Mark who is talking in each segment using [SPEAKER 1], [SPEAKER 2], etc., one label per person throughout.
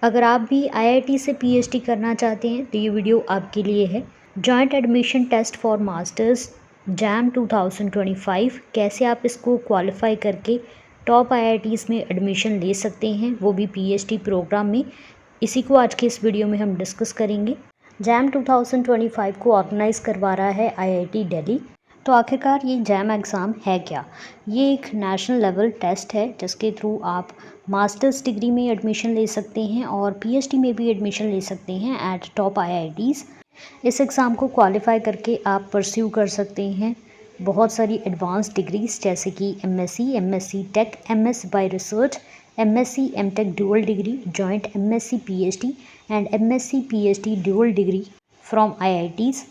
[SPEAKER 1] अगर आप भी आईआईटी से पीएचडी करना चाहते हैं तो ये वीडियो आपके लिए है। Joint admission test for masters JAM 2025, कैसे आप इसको क्वालिफाई करके टॉप आईआईटीज़ में एडमिशन ले सकते हैं, वो भी पीएचडी प्रोग्राम में। इसी को आज के इस वीडियो में हम डिस्कस करेंगे। जैम 2025 को ऑर्गेनाइज़ करवा रहा है आईआईटी दिल्ली। तो आखिरकार ये जैम एग्ज़ाम है क्या? ये एक नेशनल लेवल टेस्ट है जिसके थ्रू आप मास्टर्स डिग्री में एडमिशन ले सकते हैं और पीएचडी में भी एडमिशन ले सकते हैं एट टॉप आईआईटीज़। इस एग्ज़ाम को क्वालिफाई करके आप परस्यू कर सकते हैं बहुत सारी एडवांस डिग्रीज, जैसे कि MSc tech, MS by research, MSc MTech dual degree, joint MSc PhD and MSc PhD dual degree from IITs.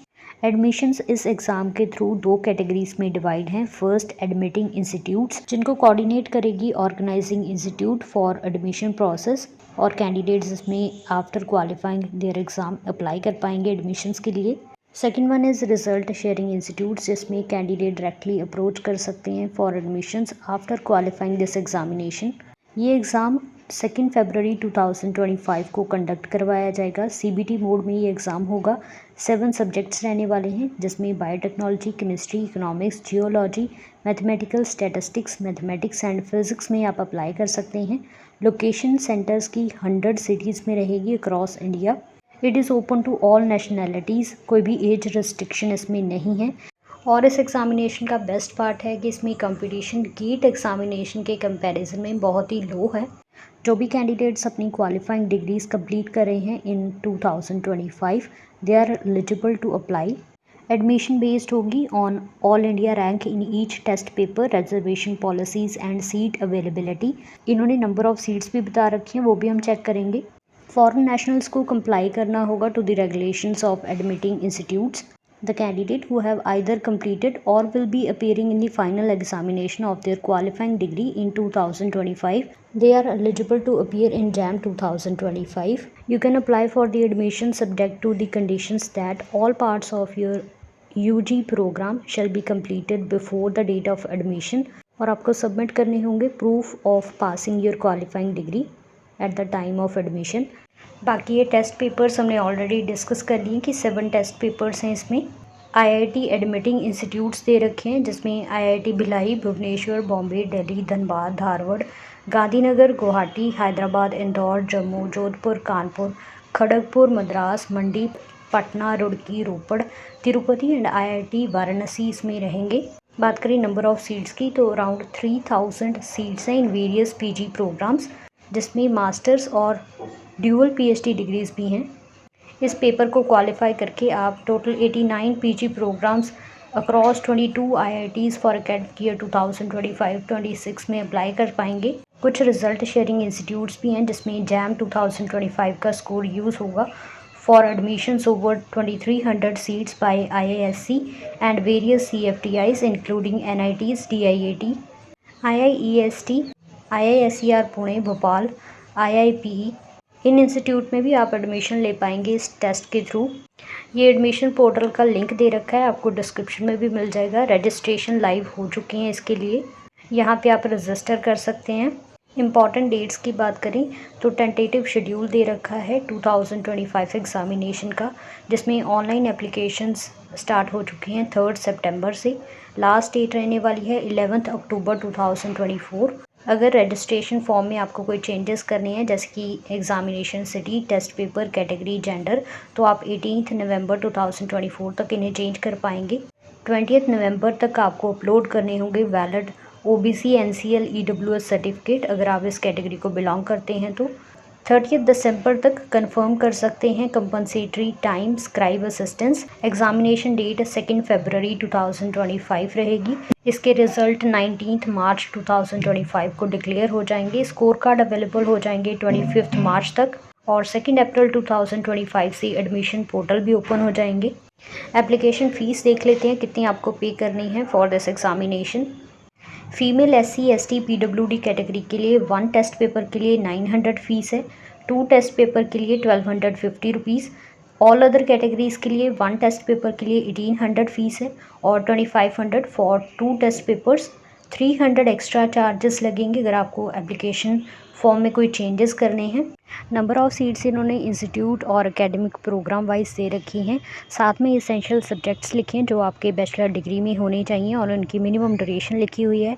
[SPEAKER 1] Admissions इस एग्ज़ाम के थ्रू दो कैटेगरीज में डिवाइड हैं। फर्स्ट, एडमिटिंग इंस्टीट्यूट्स, जिनको कोऑर्डिनेट करेगी organising institute for admission process, और candidates इसमें after qualifying their exam apply कर पाएंगे एडमिशन्स के लिए। Second one is result sharing institutes, जिसमें कैंडिडेट डायरेक्टली अप्रोच कर सकते हैं for admissions after qualifying this examination. ये एग्ज़ाम 2 फरवरी 2025 को कंडक्ट करवाया जाएगा। सीबीटी मोड में ये एग्ज़ाम होगा। 7 सब्जेक्ट्स रहने वाले हैं, जिसमें biotechnology, chemistry, economics, geology, mathematical, statistics, mathematics and physics में आप अप्लाई कर सकते हैं। लोकेशन सेंटर्स की 100 सिटीज़ में रहेगी across India. It is open to all nationalities, कोई भी एज रिस्ट्रिक्शन इसमें नहीं है। और इस एग्ज़ामिनेशन का बेस्ट पार्ट है कि इसमें कंपटीशन गेट एग्ज़ामिनेशन के कंपैरिजन में बहुत ही लो है। जो भी कैंडिडेट्स अपनी क्वालिफाइंग डिग्रीज कंप्लीट कर रहे हैं in 2025, they are eligible to apply. Admission based होगी on all India rank in each test paper, reservation policies and seat availability. इन्होंने नंबर ऑफ़ सीट्स भी बता रखी हैं, वो भी हम चेक करेंगे। फॉरेन नेशनल्स को कंप्लाई करना होगा to the regulations of admitting institutes. The candidate who have either completed or will be appearing in the final examination of their qualifying degree in 2025, they are eligible to appear in JAM 2025. You can apply for the admission subject to the conditions that all parts of your UG program shall be completed before the date of admission, और आपको submit करने होंगे proof of passing your qualifying degree at the time of admission. बाकी ये test papers हमने already discuss कर लिए कि 7 टेस्ट पेपर्स हैं इसमें। आईआईटी एडमिटिंग इंस्टीट्यूट्स दे रखे हैं, जिसमें IIT Bhilai, Bhubaneswar, Bombay, Delhi, Dhanbad, Dharwad, Gandhinagar, Guwahati, Hyderabad, Indore, Jammu, Jodhpur, Kanpur, Kharagpur, Madras, Mandi, Patna, Roorkee, Ropar, Tirupati and IIT Varanasi इसमें रहेंगे। बात करें नंबर ऑफ़ सीट्स की, तो अराउंड 3000 सीट्स हैं इन वेरियस पीजी प्रोग्राम्स, जिसमें मास्टर्स और ड्यूअल पीएचडी डिग्रीज़ भी हैं। इस पेपर को क्वालिफाई करके आप total 89 PG programmes across 22 IITs for academic year 2025-26 में अप्लाई कर पाएंगे। कुछ रिजल्ट शेयरिंग इंस्टीट्यूट्स भी हैं, जिसमें जैम 2025 का स्कोर यूज़ होगा for admissions over 2300 seats by IISc and various CFTIs including NITs, DIAT, IIEST, IISER Pune, Bhopal, IIPE. इन इंस्टीट्यूट में भी आप एडमिशन ले पाएंगे इस टेस्ट के थ्रू। ये एडमिशन पोर्टल का लिंक दे रखा है, आपको डिस्क्रिप्शन में भी मिल जाएगा। रजिस्ट्रेशन लाइव हो चुके हैं इसके लिए, यहाँ पे आप रजिस्टर कर सकते हैं। इम्पॉर्टेंट डेट्स की बात करें तो टेंटेटिव शेड्यूल दे रखा है 2025 एग्ज़ामिनेशन का, जिसमें ऑनलाइन एप्लीकेशंस स्टार्ट हो चुकी हैं 3 सितंबर से। लास्ट डेट रहने वाली है 11 अक्टूबर 2024। अगर रजिस्ट्रेशन फॉर्म में आपको कोई चेंजेस करने हैं, जैसे कि examination city, test paper, category, gender, तो आप 18 नवंबर 2024 तक इन्हें चेंज कर पाएंगे। 20 नवंबर तक आपको अपलोड करने होंगे valid OBC NCL EWS certificate, अगर आप इस कैटेगरी को बिलोंग करते हैं तो। 30 दिसंबर तक कंफर्म कर सकते हैं compensatory time scribe assistance. Examination date 2 फरवरी 2025 रहेगी। इसके रिजल्ट 19 मार्च 2025 को डिक्लेयर हो जाएंगे। स्कोर कार्ड अवेलेबल हो जाएंगे 25 मार्च तक, और 2 अप्रैल 2025 से एडमिशन पोर्टल भी ओपन हो जाएंगे। एप्लीकेशन फ़ीस देख लेते हैं कितनी आपको पे करनी है for this examination. Female SC ST PWD category के लिए 1 टेस्ट पेपर के लिए 900 फीस है, 2 टेस्ट पेपर के लिए 1250 रुपीज़। ऑल अदर कैटेगरीज़ के लिए 1 टेस्ट पेपर के लिए 1800 फीस है और 2500 for 2 test papers. 300 extra charges लगेंगे अगर आपको एप्लीकेशन फॉर्म में कोई चेंजेस करने हैं। नंबर ऑफ़ सीट्स इन्होंने इंस्टीट्यूट और एकेडमिक प्रोग्राम वाइज दे रखी हैं। साथ में इसेंशियल सब्जेक्ट्स लिखे हैं जो आपके बैचलर डिग्री में होने चाहिए और उनकी मिनिमम ड्यूरेशन लिखी हुई है।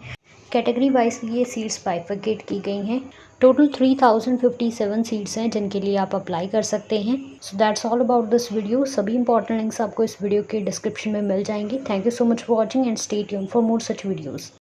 [SPEAKER 1] कैटेगरी वाइज ये सीट्स बाइफरकेट की गई हैं। टोटल 3057 सीट्स हैं जिनके लिए आप अप्लाई कर सकते हैं। So that's all about this video. सभी इंपॉर्टेंट लिंक्स आपको इस वीडियो के डिस्क्रिप्शन में मिल जाएंगे। Thank you so much for watching and stay tuned for more such videos.